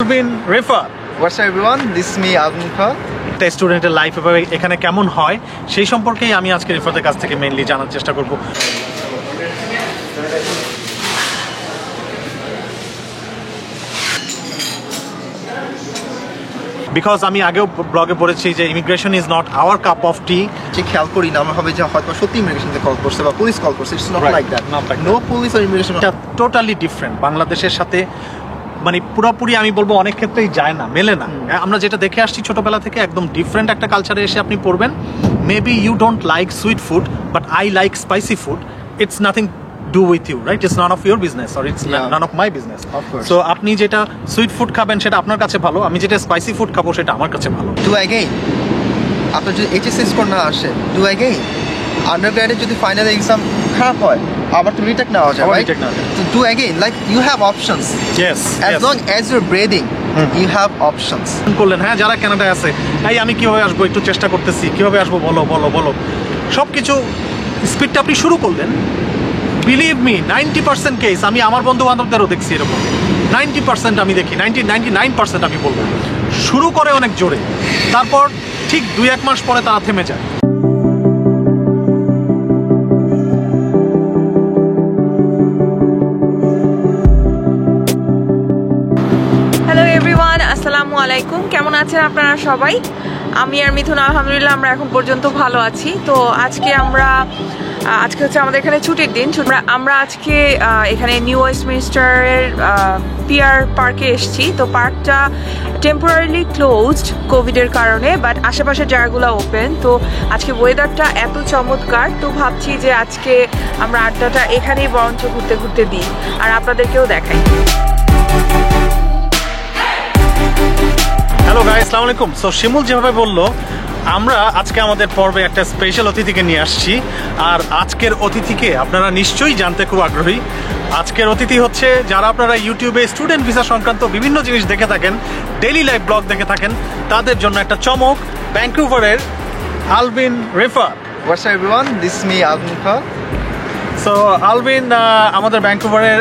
Alvin Refa. What's up everyone? This is me Alvin Refa. একটা স্টুডেন্টের life এখানে কেমন হয় সেই সম্পর্কেই আমি আজকে রিফাতের কাছ থেকে মেইনলি জানার চেষ্টা করব। বিকজ আমি আগেও ব্লগে পড়েছি যে immigration is not our cup of tea. যে খেয়াল করি না আমরা হবে যে হয়তো সত্যি ইমিগ্রেশনকে কল করছে বা পুলিশ কল করছে, it's not like that. No police or immigration, totally different. বাংলাদেশের সাথে মানে পুরোপুরি আমি বলবো অনেক ক্ষেত্রেই যায় না, মেলে না। আমরা যেটা দেখে আসছি ছোটবেলা থেকে একদম ডিফারেন্ট একটা কালচারে এসে আপনি পড়বেন। Maybe you don't like sweet food but I like spicy food. It's nothing do with you, right? It's none of your business or it's none of my business. Of course. So আপনি যেটা sweet food খাবেন সেটা আপনার কাছে ভালো, আমি যেটা spicy food খাবো সেটা আমার কাছে ভালো। Do again. আপনার যদি এইচএসসি স্কোর না আসে, do again. আন্ডারগ্রেডে যদি ফাইনাল এক্সাম খারাপ হয় আবার তো রিটেক নেওয়া যায়, right? So do again, like you have options. Yes. As long as you're breathing, you have options. করলেন হ্যাঁ, যারা কানাডায় আছে, এই আমি কিভাবে আসবো একটু চেষ্টা করতেছি, কিভাবে আসবো বলো বলো বলো, সবকিছু স্পিডটা আপনি শুরু করলেন। বিলিভ মি 90% কেস আমি আমার বন্ধু বান্ধবদেরও দেখছি এরকম। 90% আমি দেখি, 99% আমি বলবো শুরু করে অনেক জোরে, তারপর ঠিক 2-1 মাস পরে তারা থেমে যায়। হ্যালো এভরিওয়ান, আসসালামু আলাইকুম। কেমন আছেন আপনারা সবাই? আমি আর মিথুন আলহামদুলিল্লাহ আমরা এখন পর্যন্ত ভালো আছি। তো আজকে হচ্ছে আমাদের এখানে ছুটির দিন। আমরা আজকে এখানে নিউ ওয়েস্টমিনস্টারের পিয়ার পার্কে এসেছি। তো পার্কটা টেম্পোরারিলি ক্লোজড কোভিডের কারণে, বাট আশেপাশের জায়গাগুলো ওপেন। তো আজকে ওয়েদারটা এত চমৎকার, তো ভাবছি যে আজকে আমরা আড্ডাটা এখানেই বরঞ্চ ঘুরতে ঘুরতে দিই আর আপনাদেরকেও দেখাই। হ্যালো গাইস, আসসালামু আলাইকুম। সো শিমুল যেভাবে বললো, আমরা আজকে আমাদের পর্বে একটা স্পেশাল অতিথিকে নিয়ে আসছি। আর আজকের অতিথিকে আপনারা নিশ্চয়ই জানতে খুব আগ্রহী। আজকের অতিথি হচ্ছে যারা আপনারা ইউটিউবে স্টুডেন্ট ভিসা সংক্রান্ত বিভিন্ন জিনিস দেখে থাকেন, ডেইলি লাইফ ব্লগ দেখে থাকেন, তাদের জন্য একটা চমক। ভ্যানকুভারের Alvin Refa. What's up everyone? This is me Alvin Refa. So Alvin আমাদের ভ্যানকুভারের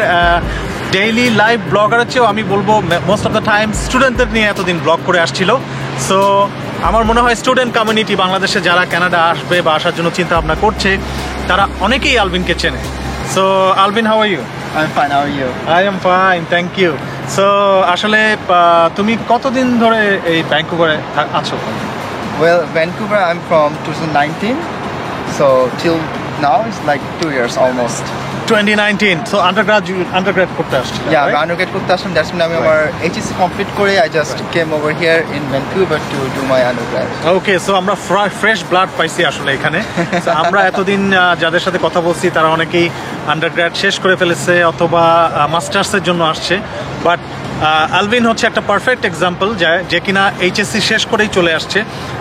ডেইলি লাইভ ব্লগারের চেয়েও আমি বলবো মোস্ট অফ দ্য টাইম স্টুডেন্টদের নিয়ে এতদিন ব্লগ করে আসছিল। সো আমার মনে হয় স্টুডেন্ট কমিউনিটি বাংলাদেশে যারা কানাডা আসবে বা আসার জন্য চিন্তা ভাবনা করছে তারা অনেকেই আলভিনকে চেনে। So Alvin, how are you? I'm fine, how are you? I am fine, thank you. So আসলে তুমি কতদিন ধরে এই ভ্যানকুভারে আছো? Well, Vancouver I'm from 2019, so till now it's like 2 years almost. 2019. So undergrad করতে আসছি। Yeah, I'm undergrad করতে আসলাম। That's when আমি আমার HSC complete করে I just came over here in Vancouver to do my undergrad. Okay, so আমরা fresh blood পাইছি আসলে এখানে। So আমরা এতদিন যাদের সাথে কথা বলছি তারা অনেকেই আন্ডারগ্র্যাড শেষ করে ফেলেছে অথবা মাস্টার্সের জন্য আসছে। বাট আলভিন হচ্ছে একটা পারফেক্ট এক্সাম্পল যে কিনা এইচএসসি শেষ করেই চলে আসছে।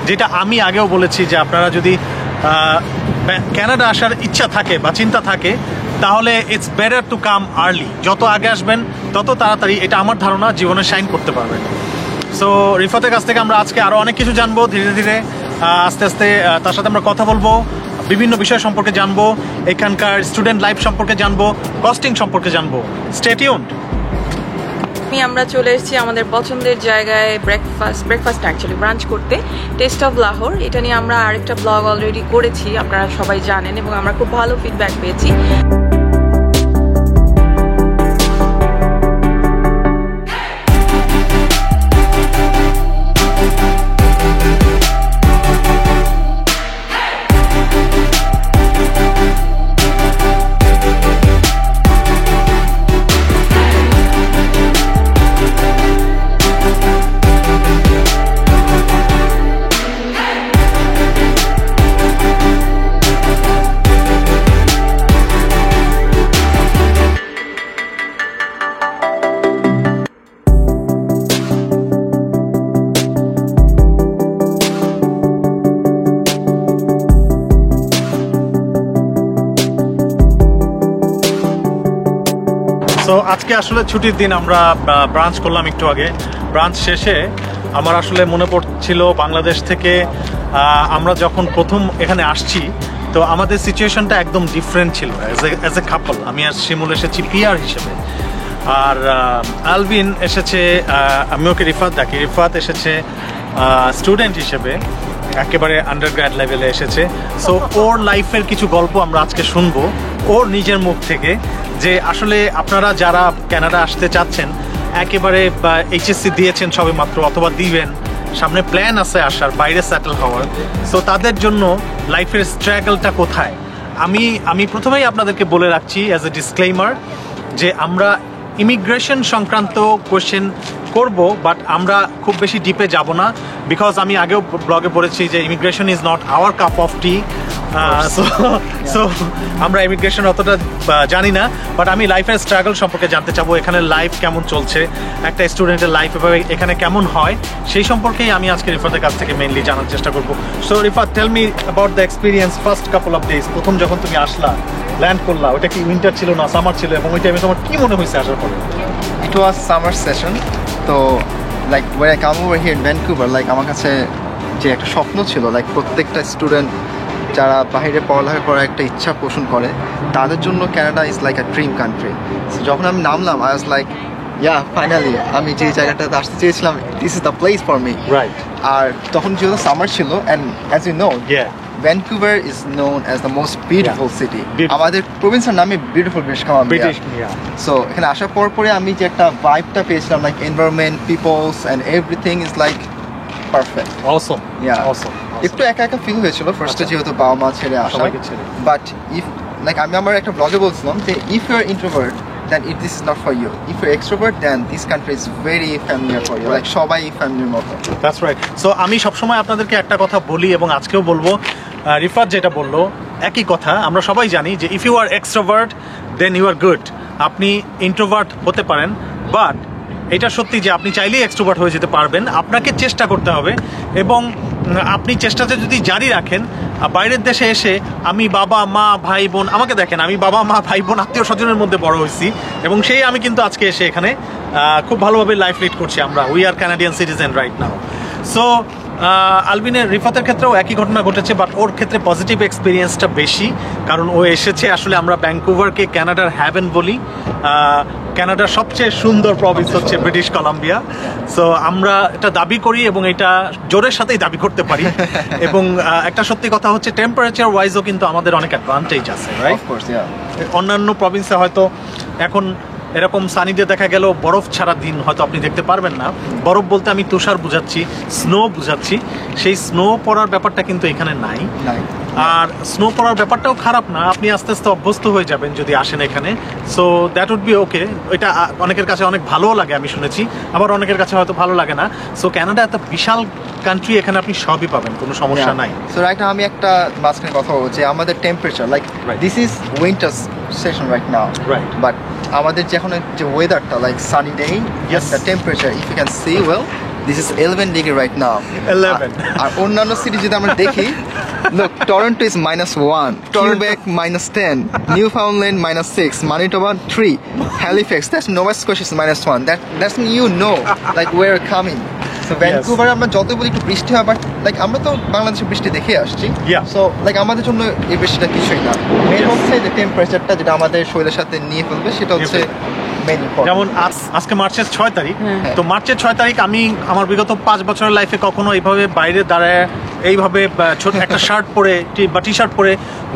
যেটা আমি আগেও বলেছি যে আপনারা যদি কানাডা আসার ইচ্ছা থাকে বা চিন্তা থাকে তাহলে it's better to come early. যত আগে আসবেন তত তাড়াতাড়ি, এটা আমার ধারণা, জীবনে শাইন করতে পারবেন। সো রিফাতের কাছ থেকে আমরা আজকে আরও অনেক কিছু জানবো। ধীরে ধীরে আস্তে আস্তে তার সাথে আমরা কথা বলবো, বিভিন্ন বিষয় সম্পর্কে জানবো, এখানকার স্টুডেন্ট লাইফ সম্পর্কে জানবো, কস্টিং সম্পর্কে জানবো। Stay tuned. আমরা চলে এসেছি আমাদের পছন্দের জায়গায় ব্রেকফাস্ট অ্যাকচুয়ালি ব্রাঞ্চ করতে, টেস্ট অফ লাহোর। এটা নিয়ে আমরা আরেকটা ব্লগ অলরেডি করেছি, আপনারা সবাই জানেন, এবং আমরা খুব ভালো ফিডব্যাক পেয়েছি। সো আজকে আসলে ছুটির দিন, আমরা ব্রাঞ্চ করলাম একটু আগে। ব্রাঞ্চ শেষে আমার আসলে মনে পড়ছিল বাংলাদেশ থেকে আমরা যখন প্রথম এখানে আসছি, তো আমাদের সিচুয়েশনটা একদম ডিফারেন্ট ছিল অ্যাজ এ কাপল। আমি আর শিমুল এসেছি পিআর হিসেবে। আর আলভিন এসেছে, আমি ওকে রিফাত ডাকি, রিফাত এসেছে স্টুডেন্ট হিসেবে, একেবারে আন্ডারগ্র্যাড লেভেলে এসেছে। সো ওর লাইফের কিছু গল্প আমরা আজকে শুনবো ওর নিজের মুখ থেকে, যে আসলে আপনারা যারা কানাডা আসতে চাচ্ছেন, একেবারে এইচএসসি দিয়েছেন সবে মাত্র অথবা দিবেন, সামনে প্ল্যান আছে আসার, বাইরে সেটেল হওয়ার, সো তাদের জন্য লাইফের স্ট্রাগলটা কোথায়। আমি প্রথমেই আপনাদেরকে বলে রাখছি অ্যাজ এ ডিসক্লেইমার যে আমরা ইমিগ্রেশন সংক্রান্ত কোয়েশ্চেন করব, বাট আমরা খুব বেশি ডিপে যাব না, বিকজ আমি আগেও ব্লগে পড়েছি যে immigration is not our cup of T. So আমরা ইমিগ্রেশন অতটা জানি না, বাট আমি লাইফের স্ট্রাগল সম্পর্কে জানতে চাবো, এখানে লাইফ কেমন চলছে, একটা স্টুডেন্টের লাইফ এভাবে এখানে কেমন হয়, সেই সম্পর্কেই আমি আজকে রিফাতের কাছ থেকে মেইনলি জানার চেষ্টা করবো। So Rifat, tell me about the experience first couple of days. প্রথম যখন তুমি আসলা, ল্যান্ড করলা, ওটা কি উইন্টার ছিল না সামার ছিল, এবং ওই টাইমে তোমার কি মনে হয়েছে আসার পরে? It was summer session, তো like when I come over here in Vancouver, like আমার কাছে যে একটা স্বপ্ন ছিল, like প্রত্যেকটা স্টুডেন্ট যারা বাইরে পড়ালেখা করার একটা ইচ্ছা পোষণ করে, তাদের জন্য Canada is like a dream country. যখন আমি নামলাম, I was like yeah finally আমি যে জায়গাটাতে আসতে চেয়েছিলাম, this is the place for me. Right. আর তখন যেহেতু সামার ছিল, and as you know, Vancouver is known as the most beautiful city. আমাদের প্রভিন্সের নামে বিউটিফুল ব্রিটিশ কলাম্বিয়া। সো এখানে আসার পরে আমি যে একটা ভাইবটা পেয়েছিলাম, like environment, peoples and everything is like perfect. Awesome. Awesome. একটু একা একা ফিল হয়েছিল ফার্স্টে, যেহেতু বাবা মা ছেড়ে আসা, বাট ইফ লাইক আমি আমার একটা ব্লগে বলছিলাম যে if you are introvert then this is not for you. If you're extrovert, then this country is very familiar for you. Like সবাই ফ্যামিলির মতো। That's right. So আমি সবসময় আপনাদেরকে একটা কথা বলি এবং আজকেও বলবো, রিফাত যেটা বললো একই কথা, আমরা সবাই জানি যে if you are extrovert then you are good. আপনি ইন্ট্রোভার্ট হতে পারেন, বাট এটা সত্যি যে আপনি চাইলেই এক্সট্রোভার্ট হয়ে যেতে পারবেন, আপনাকে চেষ্টা করতে হবে, এবং আপনি চেষ্টাতে যদি জারি রাখেন, বাইরের দেশে এসে আমি বাবা মা ভাই বোন, আমাকে দেখেন, আমি বাবা মা ভাই বোন আত্মীয় স্বজনের মধ্যে বড় হয়েছি, এবং সেই আমি কিন্তু আজকে এসে এখানে খুব ভালোভাবে লাইফ লিড করছি আমরা। We are Canadian citizen right now. So আলভিনের, রিফাতের ক্ষেত্রেও একই ঘটনা ঘটেছে, বাট ওর ক্ষেত্রে পজিটিভ এক্সপিরিয়েন্সটা বেশি, কারণ ও এসেছে, আসলে আমরা ভ্যাঙ্কুভারকে ক্যানাডার হ্যাভেন বলি। ক্যানাডার সবচেয়ে সুন্দর প্রভিন্স হচ্ছে ব্রিটিশ কলাম্বিয়া। সো আমরা এটা দাবি করি এবং এটা জোরের সাথেই দাবি করতে পারি। এবং একটা সত্যি কথা হচ্ছে টেম্পারেচার ওয়াইজও কিন্তু আমাদের অনেক অ্যাডভান্টেজ আছে, রাইট? অন্যান্য প্রভিন্সে হয়তো এখন এরকম সানিতে দেখা গেল বরফ ছাড়া দিন হয়তো আপনি দেখতে পারবেন না। বরফ বলতে আমি তুষার বুঝাচ্ছি, স্নো বুঝাচ্ছি। সেই স্নো পড়ার ব্যাপারটা কিন্তু এখানে নাই। আর স্নো পড়ার ব্যাপারটাও খারাপ না, আপনি আস্তে আস্তে অভ্যস্ত হয়ে যাবেন যদি আসেন এখানে। সো দ্যাট উড বি ওকে। এটা অনেকের কাছে অনেক ভালোও লাগে আমি শুনেছি, আবার অনেকের কাছে হয়তো ভালো লাগে না। সো ক্যানাডা এত বিশাল কান্ট্রি, এখানে আপনি সবই পাবেন, কোনো সমস্যা নাই। সো রাইট নাও আমি একটা মাঝখানে কথা বলবো যে আমাদের temperature, like this is winter session right now, right, but আমাদের যে এখন যে ওয়েদারটা, like sunny day, the temperature if you can see well, this is 11 degree right now. 11. আর অন্যান্য সিটি যদি আমরা দেখি, look, Toronto is -1, Quebec -10, Newfoundland -6, Manitoba 3, Halifax, that's Nova Scotia is -1. That's when you know like we're coming. So Vancouver আমরা যত বলি একটু বৃষ্টি হয়, বাট লাইক আমরা তো বাংলাদেশে বৃষ্টি দেখে আসছি। সো লাইক আমাদের জন্য এই বৃষ্টিটা কিছুই না। মেন হচ্ছে যে টেম্পারেচারটা যেটা আমাদের শরীরের সাথে নিয়ে ফেলবে, সেটা হচ্ছে যেমন আজকে মার্চের 6 তারিখ, তো মার্চের 6 তারিখ আমি আমার বিগত 5 বছরের লাইফে কখনো এইভাবে বাইরে দাঁড়ায় এইভাবে ছোট একটা শার্ট পরে বা টি শার্ট পরে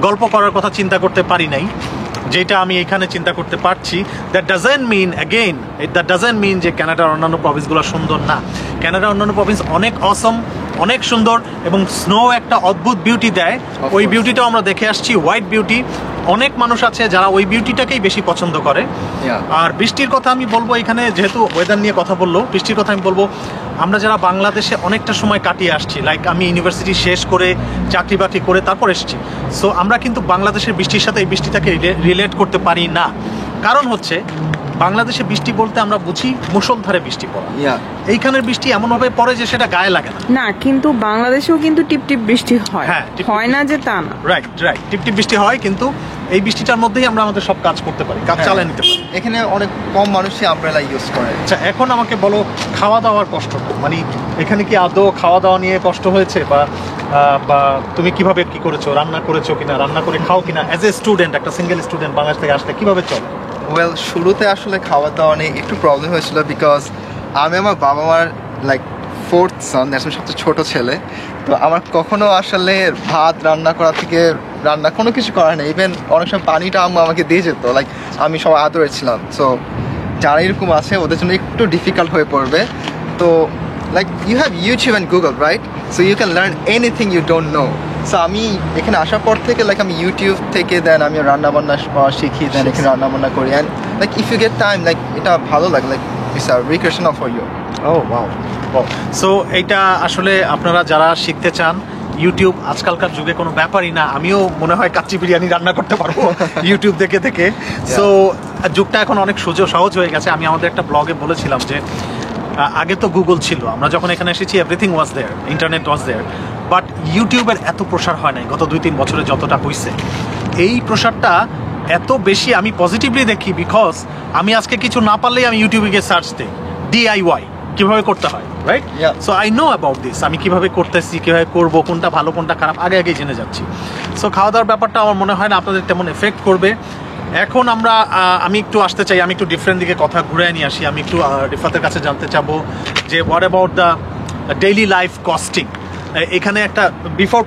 গল্প করার কথা চিন্তা করতে পারি নাই, যেটা আমি এখানে চিন্তা করতে পারছি। দ্যাট ডাজেন্ট মিন যে ক্যানাডার অন্যান্য প্রভিন্সগুলো সুন্দর না। ক্যানাডার অন্যান্য প্রভিন্স অনেক অসম, অনেক সুন্দর, এবং স্নো একটা অদ্ভুত বিউটি দেয়। ওই বিউটিটাও আমরা দেখে আসছি, হোয়াইট বিউটি। অনেক মানুষ আছে যারা ওই বিউটিটাকেই বেশি পছন্দ করে। আর বৃষ্টির কথা আমি বলবো, এখানে যেহেতু ওয়েদার নিয়ে কথা বললো, বৃষ্টির কথা আমি বলবো, আমরা যারা বাংলাদেশে অনেকটা সময় কাটিয়ে আসছি, লাইক আমি ইউনিভার্সিটি শেষ করে চাকরি বাকরি করে তারপর এসেছি, সো আমরা কিন্তু বাংলাদেশের বৃষ্টির সাথে এই বৃষ্টিটাকে রিলেট করতে পারি না। কারণ হচ্ছে বাংলাদেশে বৃষ্টি বলতে আমরা বুঝি মুষলধারে বৃষ্টি পড়া, এইখানের বৃষ্টি এমনভাবে পড়ে যে সেটা গায়ে লাগে না। কিন্তু বাংলাদেশেও কিন্তু টিপটিপ বৃষ্টি হয়, হয় না যে তা না। রাইট, টিপটিপ বৃষ্টি হয়, কিন্তু এই বৃষ্টিটার মধ্যেই আমরা আমাদের সব কাজ করতে পারি, কাজ চালিয়ে নিতে পারি। এখানে অনেক কম মানুষই আমব্রেলা ইউজ করে। আচ্ছা, এখন আমাকে বলো খাওয়া দাওয়ার কষ্টটা, মানে এখানে কি আদৌ খাওয়া দাওয়া নিয়ে কষ্ট হয়েছে, বা তুমি কিভাবে কি করেছো, রান্না করেছো কিনা, রান্না করে খাও কিনা? অ্যাজ এ স্টুডেন্ট, একটা সিঙ্গেল স্টুডেন্ট বাংলাদেশ থেকে আসলে কিভাবে চলে? ওয়েল শুরুতে আসলে খাওয়া দাওয়া নিয়ে একটু প্রবলেম হয়েছিল বিকজ আমি আমার বাবা মার লাইক ফোর্থ সন, আসলে সবচেয়ে ছোট ছেলে। তো আমার কখনো আসলে ভাত রান্না করা থেকে রান্না কোনো কিছু করা নেই। ইভেন অনেক সময় পানিটা আম্মু আমাকে দিয়ে যেত, লাইক আমি সব আদরে ছিলাম। সো যারা এরকম আছে ওদের জন্য একটু ডিফিকাল্ট হয়ে পড়বে। তো like you have YouTube and Google, right? So you can learn anything you don't know. সো আমি এখানে আসার পর থেকে লাইক আমি ইউটিউব থেকে দেন আমি রান্নাবান্না শিখি, দেন এখানে রান্নাবান্না করি। And like if you get time, like এটা ভালো লাগে, like it's a recreational for you. Oh wow. So এইটা আসলে আপনারা যারা শিখতে চান, ইউটিউব আজকালকার যুগে কোনো ব্যাপারই না। আমিও মনে হয় কাচ্চি বিরিয়ানি রান্না করতে পারবো ইউটিউব দেখে দেখে। সো যুগটা এখন অনেক সহজ হয়ে গেছে। আমি আমাদের একটা ব্লগে বলেছিলাম যে আগে তো গুগল ছিল, আমরা যখন এখানে এসেছি everything was there, internet was there, but ইউটিউবের এত প্রসার হয় নাই গত 2-3 বছরে যতটা হয়েছে। এই প্রসারটা এত বেশি আমি পজিটিভলি দেখি, বিকজ আমি আজকে কিছু না পারলেই আমি ইউটিউবে গিয়ে সার্চ দিই DIY কিভাবে করতে হয়, right? So I know about this, আমি কিভাবে করতেছি, কিভাবে করবো, কোনটা ভালো কোনটা খারাপ আগেই জেনে যাচ্ছি। সো খাওয়া দাওয়ার ব্যাপারটা আমার মনে হয় না আপনাদের তেমন এফেক্ট করবে। এখন আমি একটু আসতে চাই, আমি একটু ডিফারেন্ট দিকে কথা ঘুরে নিয়ে আসি। আমি একটু রিফাতের কাছে জানতে চাবো যে what about the daily life costing. এখানে একটা বিফোর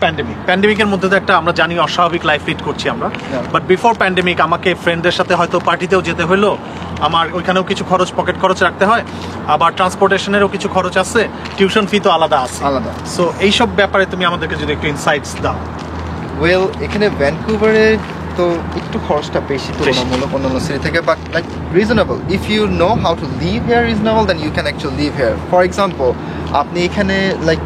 প্যান্ডেমিকের মধ্যে তো একটা আমরা জানি অস্বাভাবিক লাইফ লিড করছি আমরা, বাট বিফোর প্যান্ডেমিক আমাকে ফ্রেন্ডদের সাথে হয়তো পার্টিতেও যেতে হলো, আমার ওইখানেও কিছু খরচ, পকেট খরচ রাখতে হয়, আবার ট্রান্সপোর্টেশনেরও কিছু খরচ আছে, টিউশন ফি তো আলাদা আছে। সো এইসব ব্যাপারে তুমি আমাদেরকে যদি একটু ইনসাইটস দাও। ওয়েল এখানে ভ্যানকুভারে তো একটু খরচটা বেশি তুলনামূলক অন্যান্য সিটি থেকে, but like reasonable. If you know how to live here reasonable, then you can actually live here. For example আপনি এখানে লাইক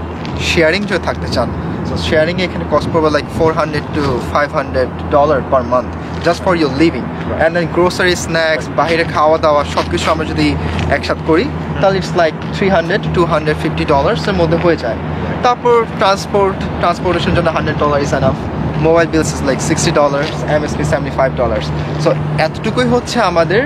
শেয়ারিং যদি থাকতে চান, সো শেয়ারিংয়ে এখানে কস্ট পড়বে like $400 to $500 per month just for your living. And then grocery, snacks, বাইরে খাওয়া দাওয়া সব কিছু আমরা যদি একসাথে করি তাহলে ইটস লাইক $300 to $250 এর মধ্যে হয়ে যায়। তারপর ট্রান্সপোর্টেশন জন্য $100 is enough. Mobile bills is like $60, MSP $75। So এতটুকুই হচ্ছে আমাদের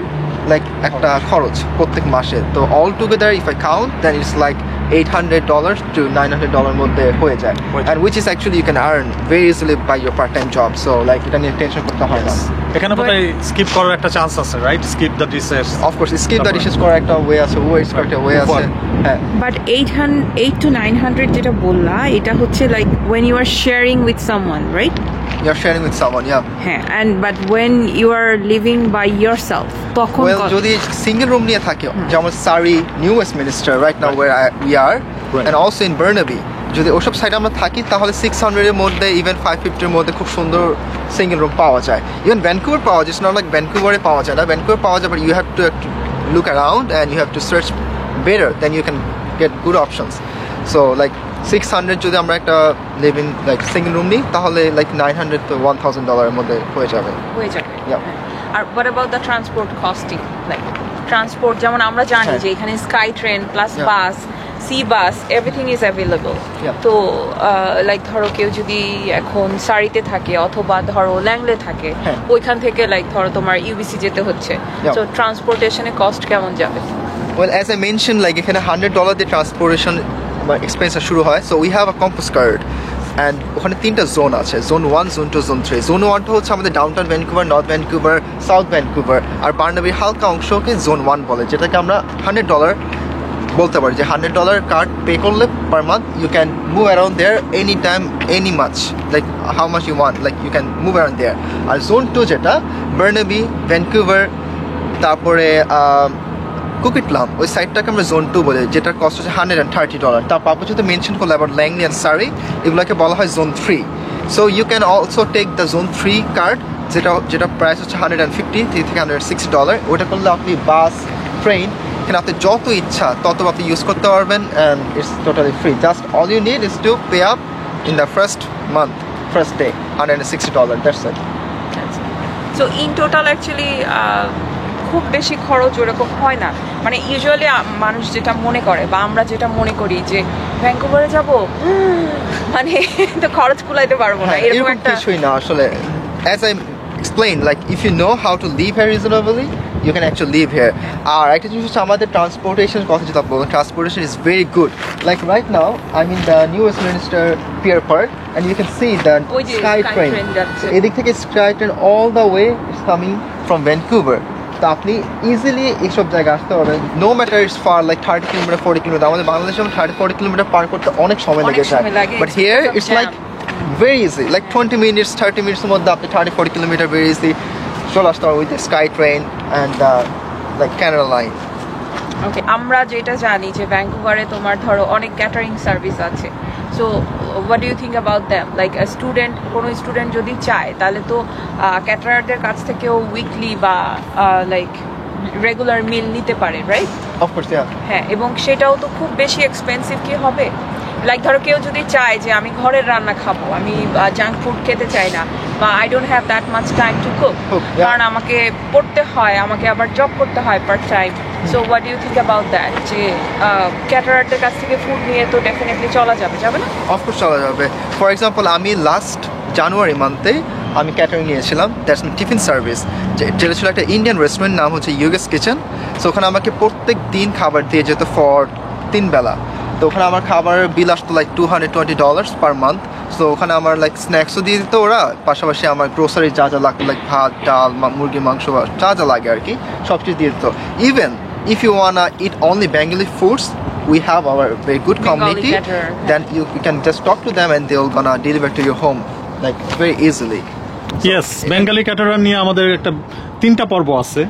লাইক একটা খরচ প্রত্যেক মাসে। তো all together if I count then it's like $800 to $900 মধ্যে হয়ে যায়, and which is actually you can earn very easily by your part-time job. So like এটা নিয়ে টেনশন করতে হয় না। এখানে বোধহয় স্কিপ করার একটা চান্স আছে, right? Skip the dishes. Of course skip the dishes করার একটা ওয়ে আছে, ওয়ে আছে। হ্যাঁ, বাট 800 to 900 যেটা বললা, এটা হচ্ছে like when you are sharing with someone, right? You're sharing with someone, yeah. হ্যাঁ, and but when you are living by yourself, তখন Well, যদি সিঙ্গেল রুম নিয়ে থাকে, যেমন সারি, new Westminster, right now where we are, and also in Burnaby, যদি ওসব সাইডে আমরা থাকি তাহলে 600 এর মধ্যে, ইভেন 550 এর মধ্যে খুব সুন্দর সিঙ্গেল রুম পাওয়া যায়। ইভেন ভ্যানকুভার পাওয়া যায়, নট লাইক ভ্যানকুভারে পাওয়া যায় না, ভ্যানকুভার পাওয়া যায়, but you have to look around and you have to search better, then you can get good options. So like 600 যদি আমরা একটা লিভিং লাইক সিঙ্গেল রুম নিই তাহলে লাইক $900 to $1,000 এর মধ্যে হয়ে যাবে। Yeah. R what about the transport costing? Like transport যেমন আমরা জানি যে এখানে sky train plus bus, sea bus, everything is available. তো লাইক ধরো কেউ যদি এখন সারিতে থাকে অথবা ধরো ল্যাংলে থাকে, ওইখান থেকে লাইক ধরো তোমার ইউবিসি যেতে হচ্ছে, তো ট্রান্সপোর্টেশনে কস্ট কেমন যাবে? Well, as I mentioned, like এখানে $100 দিয়ে ট্রান্সপোর্টেশন এক্সপেন্স শুরু হয়। So we have a compass card, and ওখানে 3টা জোন আছে, জোন 1, জোন 2, জোন 3। জোন 1টা হচ্ছে আমাদের downtown Vancouver, north Vancouver, south Vancouver, আর বার্নাবির হালকা অংশকে জোন 1 বলে, যেটাকে আমরা $100 বলতে পারি যে $100 কার্ড পে করলে per month you can move around there any time, any much, like how much you want, like you can move around there. আর জোন 2 যেটা বার্নাবি, ভ্যানকুভার, তারপরে কুকিটলাম, ওই সাইডটাকে আমরা জোন 2 বলি, যেটার কস্ট হচ্ছে $130। তারপর আপনি যদি মেনশন করলে আবার ল্যাংলি অ্যান্ড সারি, এগুলোকে বলা হয় zone 3। So you can also take the zone 3 card, যেটা প্রাইস হচ্ছে $150 থেকে $160। ওটা করলে আপনি বাস, ট্রেন, এখানে আপনি যত ইচ্ছা তত আপনি ইউজ করতে পারবেন, and it's totally free. Just all you need is to pay up in the first month, first day, $160, that's it. So in total actually খুব বেশি খরচ ওরকম হয় না। মানে ইউজুয়ালি মানুষ যেটা মনে করে বা আমরা যেটা মনে করি যে ভ্যানকুভারে যাব, মানে তো খরচ কুলাইতে পারবো না, এরকম একটা কিছুই না আসলে। As I explained, like if you know how to live here reasonably, you can actually live here. আর একটা জিনিস হচ্ছে আমাদের ট্রান্সপোর্টেশন কথা যেটা বলবো, transportation is very good. Like right now, I'm in the New Westminster Pier Park, and you can see the sky train. এদিক থেকে sky train all the way is coming from Vancouver. তো আপনি easily এইসব জায়গায় আসতে পারবেন, no matter it's far like 30 kilometre 40 kilometre. আমাদের বাংলাদেশে 30-40 কিলোমিটার পার করতে অনেক সময় লেগে যায়, but here it's like very easy, like 20 minutes 30 minutes মধ্যে আপনি 30-40 কিলোমিটার very easy চলে আসতে পারবেন with the Sky Train and like Canada Line. ওকে, আমরা যেটা জানি যে ভ্যাঙ্কুভারে তোমার ধরো অনেক ক্যাটারিং সার্ভিস আছে, so what do you think about them? Like কোনো স্টুডেন্ট যদি চায় তাহলে তো ক্যাটারারদের কাছ থেকেও উইকলি বা লাইক রেগুলার মিল নিতে পারে, রাইট? Of course, yeah. হ্যাঁ, এবং সেটাও তো খুব বেশি এক্সপেন্সিভ কি হবে? লাইক ধরো কেউ যদি চায় যে আমি ঘরের রান্না খাবো, আমি জাঙ্ক ফুড খেতে চাই না, বা I don't have that much time to cook, কারণ আমাকে পড়তে হয়, আমাকে আবার জব করতে হয় part time. So what you think about that, যে ক্যাটারারদের কাছ থেকে ফুড নিয়ে তো ডেফিনেটলি চলা যাবে না? অফকোর্স চলা যাবে। ফর এক্সাম্পল আমি লাস্ট জানুয়ারি মান্থে আমি ক্যাটারিং নিয়েছিলাম, দ্যাটস মিন টিফিন সার্ভিস, যেটা ছিল একটা ইন্ডিয়ান রেস্টুরেন্ট, নাম হচ্ছে ইউগেস কিচেন। সো ওখানে আমাকে প্রত্যেক দিন খাবার দিয়ে যেত ফর 3 বেলা। তো ওখানে আমার খাবারের বিল আসতো লাইক $220 পার মান্থ। সো ওখানে আমার লাইক স্ন্যাক্সও দিয়ে দিত ওরা, পাশাপাশি আমার গ্রোসারি যা যা লাগতো লাইক ভাত, ডাল, মুরগি মাংস, যা যা লাগে আর কি সব কিছু দিয়ে দিত। Even if you wanna eat only Bengali foods, we have our very good community, then you can just talk to them and they'll gonna deliver to your home like very easily. Yes, Bengali caterer নিয়ে আমাদের একটা 3টা পর্ব আছে,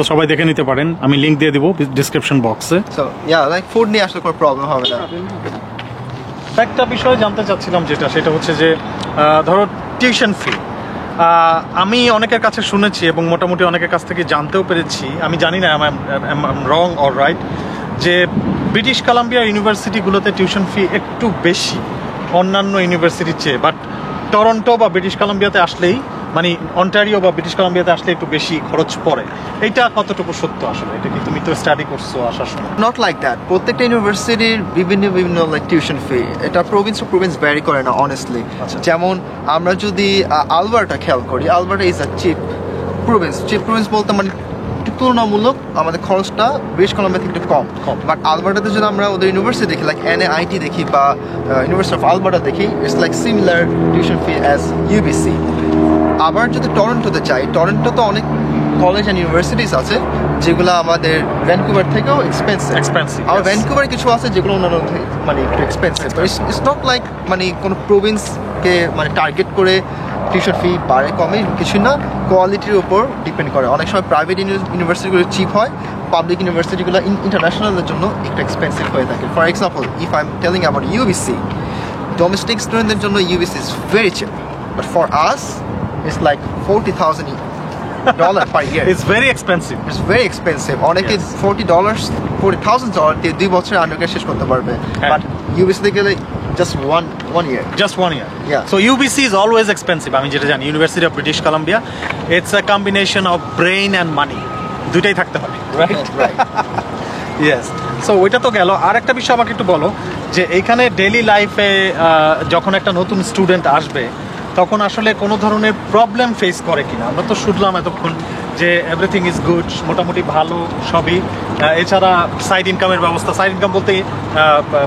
সবাই দেখে নিতে পারেন, আমি লিংক দিয়ে দিব ডেসক্রিপশন বক্সে। So yeah, like food নিয়ে আসলে কোনো প্রবলেম হবে না। একটা বিষয় জানতে চাচ্ছিলাম সেটা হচ্ছে যে ধরো টিউশন ফি, আমি অনেকের কাছে শুনেছি এবং মোটামুটি অনেকের কাছ থেকে জানতেও পেরেছি, আমি জানি না রং অর রাইট, যে ব্রিটিশ কলাম্বিয়া ইউনিভার্সিটিগুলোতে টিউশন ফি একটু বেশি অন্যান্য ইউনিভার্সিটির চেয়ে, বাট টরন্টো বা ব্রিটিশ কলাম্বিয়াতে আসলেই, মানে অন্টারিও বা ব্রিটিশ কলাম্বিয়াতে আসলে একটু বেশি খরচ পড়ে। এইটা কতটুকু সত্য আসলে? এটা কি তুমি তো স্টাডি করছো আসার সময়? নট লাইক দ্যাট, প্রত্যেকটা ইউনিভার্সিটির বিভিন্ন লাইক টিউশন ফি, এটা প্রভিন্স টু প্রভিন্স ভ্যারি করে না অনেস্টলি। যেমন আমরা যদি আলবার্টা খেয়াল করি, Alberta is a cheap province বলতে মানে তুলনামূলক আমাদের খরচটা ব্রিটিশ কলাম্বিয়া থেকে একটু কম। বাট আলবার্টাতে যদি আমরা ওদের ইউনিভার্সিটি দেখি, লাইক NIT দেখি বা ইউনিভার্সিটি অফ আলবার্টা দেখি, it's like similar tuition fee as UBC। আবার যদি টরন্টোতে চাই, টরন্টোতে অনেক কলেজ অ্যান্ড ইউনিভার্সিটিস আছে যেগুলো আমাদের ভ্যানকুভার থেকেও এক্সপেন্সিভ। আর ভ্যানকুভার কিছু আছে যেগুলো অন্যান্য মানে একটু এক্সপেন্সিভ। ইটস নট লাইক মানে কোনো প্রভিন্সকে মানে টার্গেট করে টিউশন ফি বাড়ে কমে কিছু না, কোয়ালিটির উপর ডিপেন্ড করে। অনেক সময় প্রাইভেট ইউনিভার্সিটিগুলো চিপ হয়, পাবলিক ইউনিভার্সিটিগুলো ইন্টারন্যাশনালের জন্য একটু এক্সপেন্সিভ হয়ে থাকে। For example, if I am telling about UBC, domestic স্টুডেন্টদের জন্য UBC is very chip, but for us it's like $40,000 per year. It's very expensive. It's very expensive. অনেকে $40,000 দিয়ে 2 বছর আন্ডারগ্রেড শেষ করতে পারবে, বাট UBC তে গেলে just one year. Just 1 year. Yeah. So UBC is always expensive. আমি যেটা জানি, University of British Columbia, it's a combination of brain and money. দুইটাই থাকতে হবে, right? Right. Yes. So ওইটা তো গেল। আর একটা বিষয় আমাকে একটু বলো, যে এইখানে ডেইলি লাইফে যখন একটা নতুন স্টুডেন্ট আসবে, তখন আসলে কোনো ধরনের প্রবলেম ফেস করে কিনা? আমরা তো শুনলাম এতক্ষণ যে এভরিথিং ইজ গুড, মোটামুটি ভালো সবই, এছাড়া সাইড ইনকামের ব্যবস্থা, সাইড ইনকাম বলতে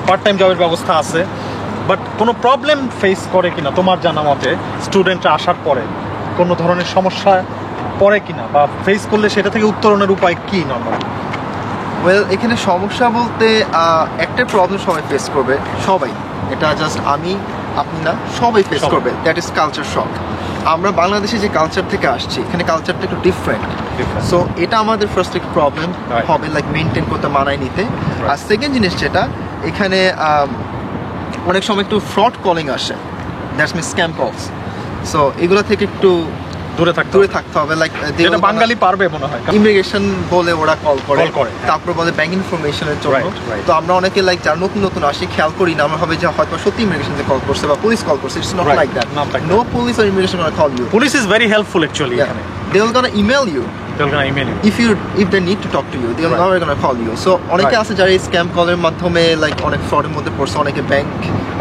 পার্ট টাইম জবের ব্যবস্থা আছে, বাট কোনো প্রবলেম ফেস করে কিনা তোমার জানা মতে স্টুডেন্টরা আসার পরে? কোনো ধরনের সমস্যা পড়ে কিনা, বা ফেস করলে সেটা থেকে উত্তরণের উপায় কি নর্মাল? ওয়েল, এখানে সমস্যা বলতে একটা প্রবলেম সবাই ফেস করবে, সবাই, এটা জাস্ট আপনি না, সবাই ফেস করবে, দ্যাট ইজ কালচার শক। আমরা বাংলাদেশে যে কালচার থেকে আসছি, এখানে কালচারটা একটু ডিফারেন্ট। সো এটা আমাদের ফার্স্ট একটু প্রবলেম হবে, লাইক মেনটেন করতে, মানায় নিতে। আর সেকেন্ড জিনিস যেটা, এখানে অনেক সময় একটু ফ্রড কলিং আসে, দ্যাটস মিন স্ক্যাম কলস। সো এগুলো থেকে একটু দূরে থাকতে হবে। লাইক যেটা বাঙালি পারবে মনে হয়, ইমিগ্রেশন বলে ওরা কল করে, তারপর বলে ব্যাংক ইনফরমেশনের জন্য। তো আমরা অনেকে লাইক যারা নতুন আসি খেয়াল করি না, আমরা ভাবে যে হয়তো সত্যি ইমিগ্রেশন কল করছে বা পুলিশ কল করছে। It's not like that. No police or immigration gonna call you. Police is very helpful actually. They will gonna email you. If they need to talk to you, they are not gonna call you. So অনেকে আছে যারা এই scam কলের মাধ্যমে like অনেক ফ্রডের মধ্যে পড়ছে, অনেকে ব্যাংক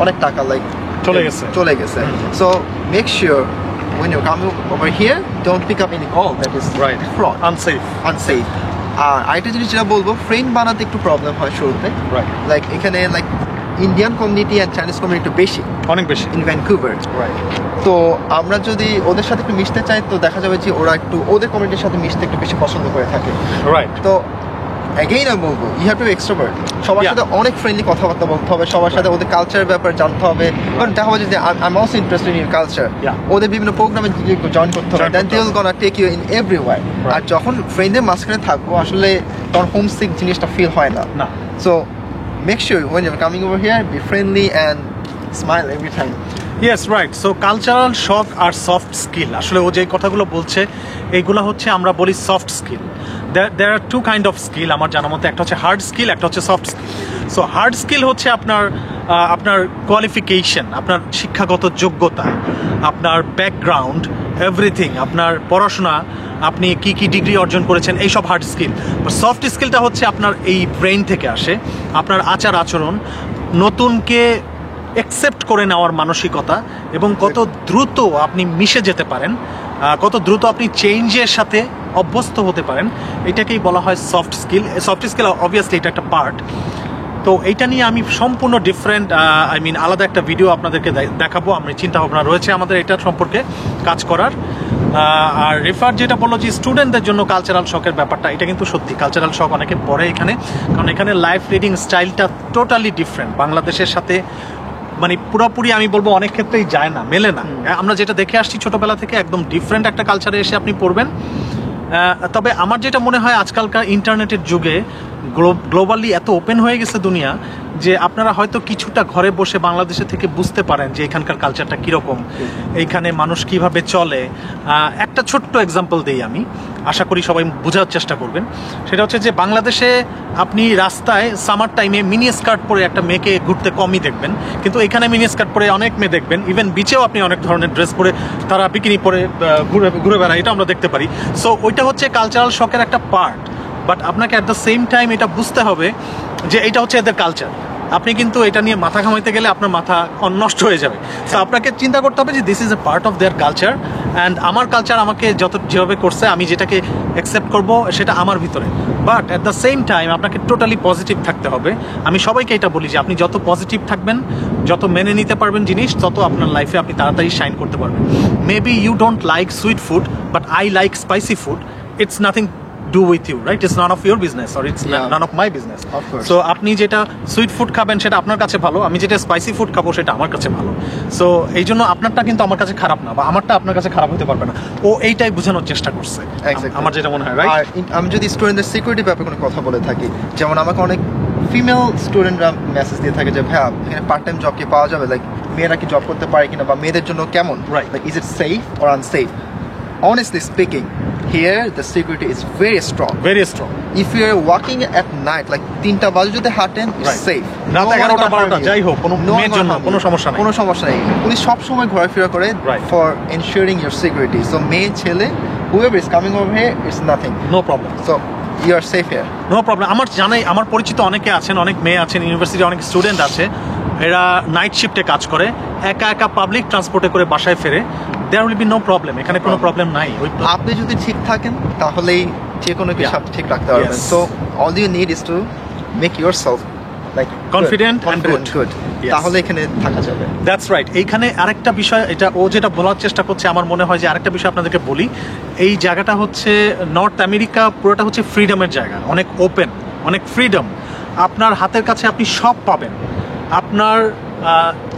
অনেক টাকা লাইক চলে গেছে। So make sure when you're coming over here, don't pick up any call that is fraud, unsafe. আর আরেকটা জিনিস যেটা বলবো, ফ্রেন্ড বানাতে একটু প্রবলেম হয় শুরুতে। লাইক এখানে like Indian community and Chinese community বেশি, অনেক বেশি ইন ভ্যানকুভার। তো আমরা যদি ওদের সাথে একটু মিশতে চাই তো দেখা যাবে যে ওরা একটু ওদের কমিউনিটির সাথে মিশতে একটু বেশি পছন্দ করে থাকে। রাইট। তো অ্যাগেইন আমি বলবো you have to be extrovert, সবার সাথে অনেক ফ্রেন্ডলি কথাবার্তা বলতে হবে, সবার সাথে ওদের কালচারের ব্যাপারে জানতে হবে। কারণ দেখা যাবে যে I am also interested in culture, ওদের বিভিন্ন প্রোগ্রামে জয়েন করতে হবে, then they will gonna take you in everywhere. আর যখন ফ্রেন্ডদের মাঝখানে থাকবো আসলে তখন হোমসিক জিনিসটা ফিল হয় না। So make sure when you're coming over here be friendly and smile every time. Yes right. So cultural shock আর সফট স্কিল, আসলে ও যে কথাগুলো বলছে এইগুলো হচ্ছে আমরা বলি soft skill. there are two kind of skill আমার জানা মতে, একটা হচ্ছে হার্ড স্কিল, একটা হচ্ছে soft skill. So hard skill হচ্ছে আপনার কোয়ালিফিকেশন, আপনার শিক্ষাগত যোগ্যতা, আপনার ব্যাকগ্রাউন্ড, এভরিথিং, আপনার পড়াশোনা, আপনি কি কি ডিগ্রি অর্জন করেছেন, এইসব হার্ড স্কিল। সফট স্কিলটা হচ্ছে আপনার এই ব্রেইন থেকে আসে, আপনার আচার আচরণ, নতুনকে অ্যাকসেপ্ট করে নেওয়ার মানসিকতা, এবং কত দ্রুত আপনি মিশে যেতে পারেন, কত দ্রুত আপনি চেঞ্জের সাথে অভ্যস্ত হতে পারেন, এটাকেই বলা হয় soft skill. Soft skill obviously এটা একটা পার্ট। তো এইটা নিয়ে আমি সম্পূর্ণ ডিফারেন্ট আলাদা একটা ভিডিও আপনাদেরকে দেখাবো। আমি চিন্তা ভাবনা রয়েছে আমাদের এটার সম্পর্কে কাজ করার। আর রিফার যেটা বললো যে স্টুডেন্টদের জন্য কালচারাল শকের ব্যাপারটা, এটা কিন্তু সত্যি কালচারাল শক অনেকে পড়ে এখানে, কারণ এখানে লাইফ লিডিং স্টাইলটা টোটালি ডিফারেন্ট বাংলাদেশের সাথে, পুরোপুরি আমি বলবো অনেক ক্ষেত্রেই যায় না, মেলে না। আমরা যেটা দেখে আসছি ছোটবেলা থেকে একদম ডিফারেন্ট একটা কালচারে এসে আপনি পড়বেন। তবে আমার যেটা মনে হয় আজকালকার ইন্টারনেটের যুগে গ্লোবালি এত ওপেন হয়ে গেছে দুনিয়া, যে আপনারা হয়তো কিছুটা ঘরে বসে বাংলাদেশে থেকে বুঝতে পারেন যে এখানকার কালচারটা কীরকম, এইখানে মানুষ কিভাবে চলে। একটা ছোট্ট এক্সাম্পল দিই আমি, আশা করি সবাই বোঝার চেষ্টা করবেন। সেটা হচ্ছে যে বাংলাদেশে আপনি রাস্তায় সামার টাইমে মিনি স্কার্ট পরে একটা মেয়েকে ঘুরতে কমই দেখবেন, কিন্তু এখানে মিনি স্কার্ট পরে অনেক মেয়ে দেখবেন। ইভেন বিচেও আপনি অনেক ধরনের ড্রেস পরে, তারা বিকিনি পরে ঘুরে বেড়ায়, এটা আমরা দেখতে পারি। সো ওইটা হচ্ছে কালচারাল শকের একটা পার্ট। বাট আপনাকে অ্যাট দ্য সেম টাইম এটা বুঝতে হবে যে এটা হচ্ছে এদের কালচার। আপনি কিন্তু এটা নিয়ে মাথা ঘামাইতে গেলে আপনার মাথা নষ্ট হয়ে যাবে। সো আপনাকে চিন্তা করতে হবে যে this is a part of their culture, and আমার কালচার আমাকে যেভাবে করছে আমি যেটাকে অ্যাকসেপ্ট করব সেটা আমার ভিতরে। But at the same time আপনাকে টোটালি পজিটিভ থাকতে হবে। আমি সবাইকে এটা বলি যে আপনি যত পজিটিভ থাকবেন, যত মেনে নিতে পারবেন জিনিস, তত আপনার লাইফে আপনি তাড়াতাড়ি শাইন করতে পারবেন। Maybe you don't like sweet food, but I like spicy food. It's nothing do with you, right? It's none of your business, or it's none of my business. Of course. So আপনি যেটা sweet food খাবেন সেটা আপনার কাছে ভালো, আমি যেটা spicy food খাবো সেটা আমার কাছে ভালো। সো এই জন্য আপনারটা কিন্তু আমার কাছে খারাপ না, বা আমারটা আপনার কাছে খারাপ হতে পারবে না। ও এইটাই বোঝানোর চেষ্টা করছে, আমার যেটা মনে হয়, রাইট? আর আমি যদি স্টুডেন্টদের সিকিউরিটি ব্যাপারে কোনো কথা বলে থাকি, যেমন আমাকে অনেক ফিমেল স্টুডেন্টরা মেসেজ দিয়ে থাকে যে ভাইয়া এখানে পার্ট টাইম জব কি পাওয়া যাবে, লাইক মেয়েরা কি জব করতে পারে কিনা, বা মেয়েদের জন্য কেমন, like is it safe or unsafe? Honestly speaking, here the security is very strong. Very strong. If you are walking at night, like 3টা বাজে যদি হাঁটেন, it's safe. রাত 11টা 12টা যাই হোক, কোনো মেয়ের জন্য কোনো সমস্যা নেই। কোনো সমস্যা নেই। পুলিশ সব সময় ঘোরাফেরা করে for ensuring your security. So মেয়ে ছেলে whoever is coming over here, it's nothing. No problem. So you are safe here. No problem. আমার পরিচিত অনেকে আছেন, অনেক মেয়ে আছেন, ইউনিভার্সিটি অনেক স্টুডেন্ট আছে, এরা নাইট শিফটে কাজ করে, একা একা পাবলিক ট্রান্সপোর্টে করে বাসায় ফেরে। There will be no problem. এখানে কোনো প্রবলেম নাই। আপনি যদি ঠিক থাকেন তাহলেই যে কোনো কিছু আপনি ঠিক রাখতে পারবেন। So all you need is to make yourself like confident and good. তাহলে এখানে থাকা যাবে। That's right. এইখানে আরেকটা বিষয়, এটা ও যেটা বলার চেষ্টা করছে, আমার মনে হয় যে আরেকটা বিষয় আপনাদেরকে বলি। এই জায়গাটা হচ্ছে নর্থ আমেরিকা, পুরোটা হচ্ছে ফ্রিডমের জায়গা, অনেক ওপেন, অনেক ফ্রিডম। আপনার হাতের কাছে আপনি সব পাবেন। আপনার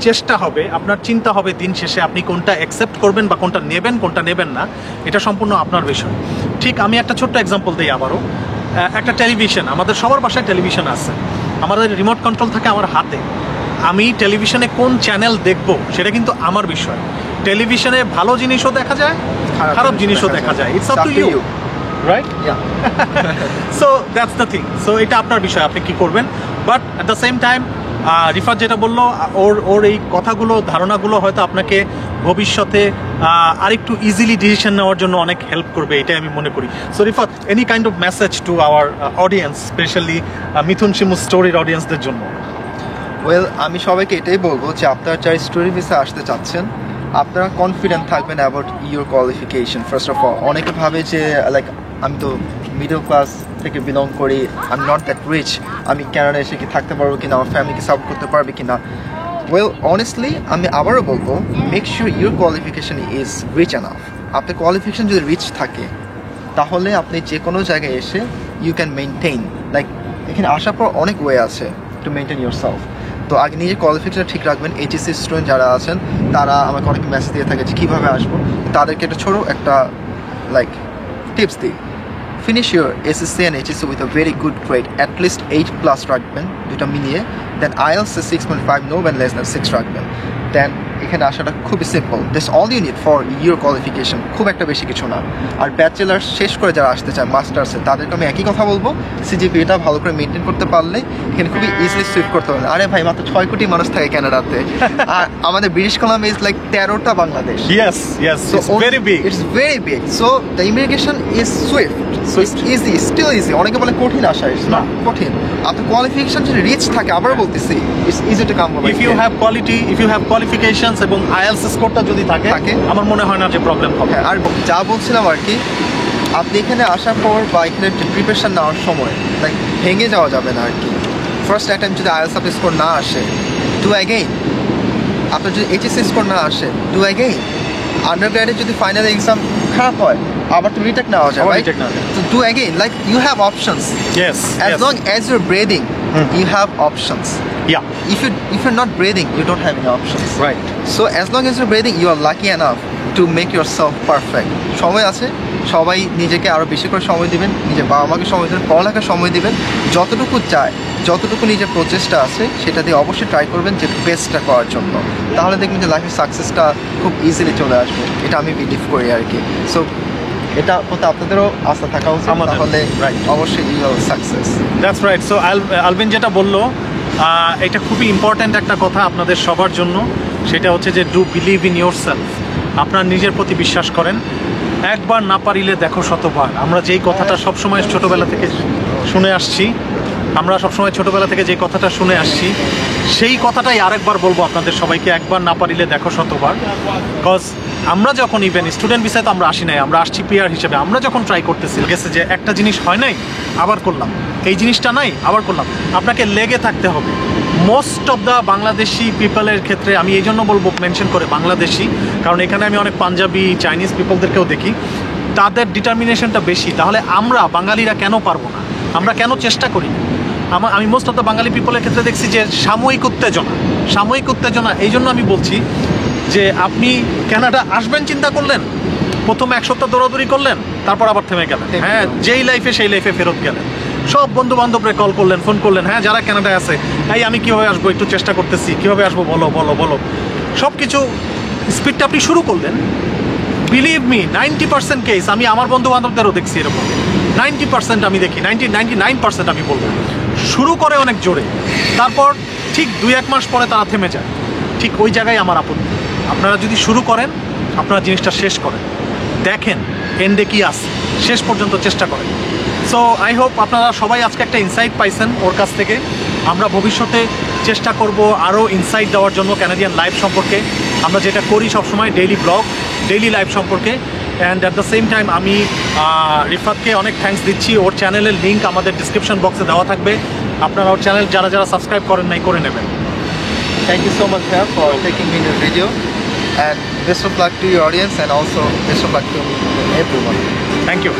চেষ্টা হবে, আপনার চিন্তা হবে দিন শেষে আপনি কোনটা অ্যাকসেপ্ট করবেন বা কোনটা নেবেন, কোনটা নেবেন না, এটা সম্পূর্ণ আপনার বিষয়। ঠিক আমি একটা ছোট্ট এক্সাম্পল দিই আবারও। একটা টেলিভিশন, আমাদের সবার বাসায় টেলিভিশন আছে, আমাদের রিমোট কন্ট্রোল থাকে আমার হাতে। আমি টেলিভিশনে কোন চ্যানেল দেখব সেটা কিন্তু আমার বিষয়। টেলিভিশনে ভালো জিনিসও দেখা যায়, খারাপ জিনিসও দেখা যায়। It's up to you, right? So that's the thing. So এটা আপনার বিষয়, আপনি কি করবেন। But at the same time Rifat যেটা বললো, ওর এই কথাগুলো, ধারণাগুলো হয়তো আপনাকে ভবিষ্যতে আরেকটু ইজিলি ডিসিশন নেওয়ার জন্য অনেক হেল্প করবে, এটাই আমি মনে করি। So Rifat, any kind of message to our audience, specially Mithun Shimu স্টোরির অডিয়েন্সদের জন্য? ওয়েল, আমি সবাইকে এটাই বলবো যে আপনারা যারা স্টোরি ভিসা আসতে চাচ্ছেন, আপনারা কনফিডেন্ট থাকবেন about your qualification. First of all, অনেকে ভাবে যে লাইক আমি তো মিডল ক্লাস থেকে বিলং করি, I am not that rich, আমি ক্যানাডা এসে কি থাকতে পারবো কিনা, আমার ফ্যামিলিকে সাপোর্ট করতে পারবে কিনা। ওয়েল অনেস্টলি আমি আবারও বলবো, make sure your qualification is reach enough. আপনার কোয়ালিফিকেশন যদি রিচ থাকে তাহলে আপনি যে কোনো জায়গায় এসে ইউ ক্যান মেনটেইন, লাইক এখানে আসার পর অনেক ওয়ে আছে টু মেনটেন ইউর সেলফ। তো আগে নিজের কোয়ালিফিকেশন ঠিক রাখবেন। এইচএসসি স্টুডেন্ট যারা আছেন তারা আমাকে অনেক মেসেজ দিয়ে থাকে যে কীভাবে আসবো, তাদেরকে একটা ছোটো একটা লাইক টিপস দিই। Finish your SSC and HSC with a very good grade, at least 8+ রাখবেন দুটো মিলিয়ে। Then IELTS 6.5, no band less than 6 রাখবেন। দেন এখানে আসাটা খুবই simple, this all you need for your qualification, খুব একটা বেশি কিছু না। আর ব্যাচেলার শেষ করে যারা আসতে চায় মাস্টার্সে, তাদেরকে আমি একই কথা বলবো, সিজিপিএটা ভালো করে মেনটেন করতে পারলে এখানে খুবই ইজিলি সুইপ করতে পারবেন। আরে ভাই, মাত্র 6 কোটি মানুষ থাকে কানাডাতে, আর আমাদের ব্রিটিশ কলাম্বিয়া ইজ লাইক 13টা Bangladesh. Yes, it's very big. It's very big. So the immigration is swift. It's easy, still easy. অনেকে বলে কঠিন আসা, it's not কঠিন। আপনার কোয়ালিফিকেশন যদি রিচ থাকে, আবার বলতেছি, it's easy to come over If you here. have quality, if you have qualifications এবং IELTS স্কোরটা যদি থাকে, আমার মনে হয় না যে প্রবলেম হবে। হ্যাঁ, আর যা বলছিলাম আর কি, আপনি এখানে আসার পর বা এখানে প্রিপারেশন নেওয়ার সময় লাইক ভেঙে যাওয়া যাবে না আর কি। ফার্স্ট অ্যাটেম্প যদি আইএলটিএস আপনি স্কোর না আসে, ডু অ্যাগেইন। আপনার যদি এইচএসসি স্কোর না আসে, ডু অ্যাগেইন। আন্ডারগ্রেডে যদি ফাইনাল এক্সাম খারাপ হয়, আবার তো রিটেক নেওয়া যায়, রাইট? তো do again, like you have options. Yes. As long as you're breathing, you have options. Yeah. If you're not breathing, you don't have any options. Right. So as long as you're breathing, you are lucky enough to make yourself perfect. সময় আছে, সবাই নিজেকে আরও বেশি করে সময় দিবেন, নিজের বাবা মাকে সময় দেবেন, পড়ালেখার সময় দিবেন, যতটুকু চায়, যতটুকু নিজের প্রচেষ্টা আছে সেটা দিয়ে অবশ্যই ট্রাই করবেন যে বেস্টটা করার জন্য। তাহলে দেখবেন যে লাইফের সাকসেসটা খুব ইজিলি চলে আসবে, এটা আমি বিলিভ করি আর কি। সো এটা প্রতি আপনাদেরও আস্থা থাকা উচিত, তাহলে অবশ্যই you will success. That's right. So Alvin যেটা বললো, এটা খুবই ইম্পর্ট্যান্ট একটা কথা আপনাদের সবার জন্য, সেটা হচ্ছে যে do believe in your self. আপনার নিজের প্রতি বিশ্বাস করেন, একবার না পারিলে দেখো শতবার। আমরা যেই কথাটা সবসময় ছোটোবেলা থেকে শুনে আসছি, যে কথাটা শুনে আসছি, সেই কথাটাই আরেকবার বলবো আপনাদের সবাইকে, একবার না পারিলে দেখো শতবার। বিকজ আমরা যখন ইভেন স্টুডেন্ট ভিসায় তো আমরা আসি নাই, আমরা আসছি পিআর হিসেবে। আমরা যখন ট্রাই করতেছি, গেছে যে একটা জিনিস হয় নাই, আবার করলাম, এই জিনিসটা নাই, আবার করলাম। আপনাকে লেগে থাকতে হবে। মোস্ট অফ দ্য বাংলাদেশি পিপলের ক্ষেত্রে আমি এই জন্য বলবো, মেনশন করে বাংলাদেশি, কারণ এখানে আমি অনেক পাঞ্জাবি, চাইনিজ পিপলদেরকেও দেখি, তাদের ডিটারমিনেশনটা বেশি। তাহলে আমরা বাঙালিরা কেন পারবো না? আমরা কেন চেষ্টা করি? আমি মোস্ট অফ দ্য বাঙালি পিপলের ক্ষেত্রে দেখছি যে সাময়িক উত্তেজনা। এই জন্য আমি বলছি যে আপনি কানাডা আসবেন চিন্তা করলেন, প্রথম 1 সপ্তাহ দৌড়াদৌড়ি করলেন, তারপর আবার থেমে গেলেন। হ্যাঁ, যেই লাইফে সেই লাইফে ফেরত গেলেন। সব বন্ধু বান্ধবরে কল করলেন, ফোন করলেন, হ্যাঁ যারা কানাডায় আছে, আমি কীভাবে আসবো, একটু চেষ্টা করতেছি, কীভাবে আসবো, বলো। সব কিছু স্পিডটা আপনি শুরু করলেন। বিলিভ মি, 90% কেস আমি আমার বন্ধু বান্ধবদেরও দেখছি এরকম। 90% আমি দেখি, 99% আমি বলবো শুরু করে অনেক জোরে, তারপর ঠিক 2-1 মাস পরে তারা থেমে যায়। ঠিক ওই জায়গায় আমার আপত্তি। আপনারা যদি শুরু করেন, আপনারা জিনিসটা শেষ করেন, দেখেন এন্ডে কি আছে, শেষ পর্যন্ত চেষ্টা করেন। সো আই হোপ আপনারা সবাই আজকে একটা ইনসাইট পাইছেন ওর কাছ থেকে। আমরা ভবিষ্যতে চেষ্টা করব আরও ইনসাইট দেওয়ার জন্য ক্যানাডিয়ান লাইফ সম্পর্কে। আমরা যেটা করি সবসময় ডেইলি ব্লগ, ডেইলি লাইফ সম্পর্কে। And at the same time আমি রিফাতকে অনেক থ্যাঙ্কস দিচ্ছি। ওর চ্যানেলের লিঙ্ক আমাদের ডিসক্রিপশন বক্সে দেওয়া থাকবে, আপনারা ওর চ্যানেল যারা সাবস্ক্রাইব করেন নাই করে নেবেন। Thank you so much for taking me in your video, and best of luck to your audience, and also best of luck to everyone. Thank you.